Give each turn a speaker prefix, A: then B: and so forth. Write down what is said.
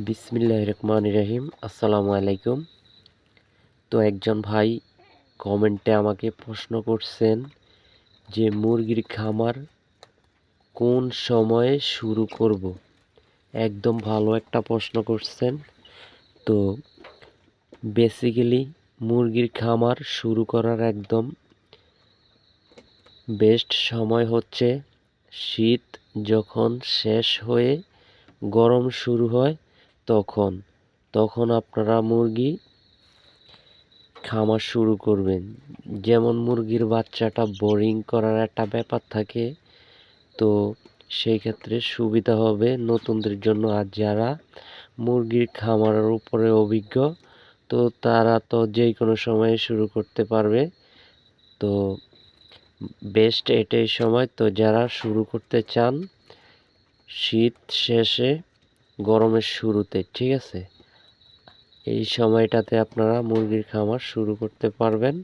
A: বিসমিল্লাহির রহমানির রহিম। আসসালামু আলাইকুম। তো একজন ভাই কমেন্টে আমাকে প্রশ্ন করছেন যে মুরগির খামার কোন সময়ে শুরু করব। একদম ভালো একটা প্রশ্ন করছেন। তো বেসিক্যালি মুরগির খামার শুরু করার একদম বেস্ট সময় হচ্ছে শীত যখন শেষ হয়ে গরম শুরু হয় তখন তখন আপনারা মুরগি খামার শুরু করবেন। যেমন মুরগির বাচ্চাটা বোরিং করার একটা ব্যাপার থাকে, তো সেই ক্ষেত্রে সুবিধা হবে নতুনদের জন্য। আর যারা মুরগির খামারের উপরে অভিজ্ঞ, তো তারা তো যে কোনো সময়ে শুরু করতে পারবে। তো বেস্ট এটাই সময়। তো যারা শুরু করতে চান শীত শেষে গরমের শুরুতে, ঠিক আছে, এই সময়টাতে আপনারা মুরগির খামার শুরু করতে পারবেন।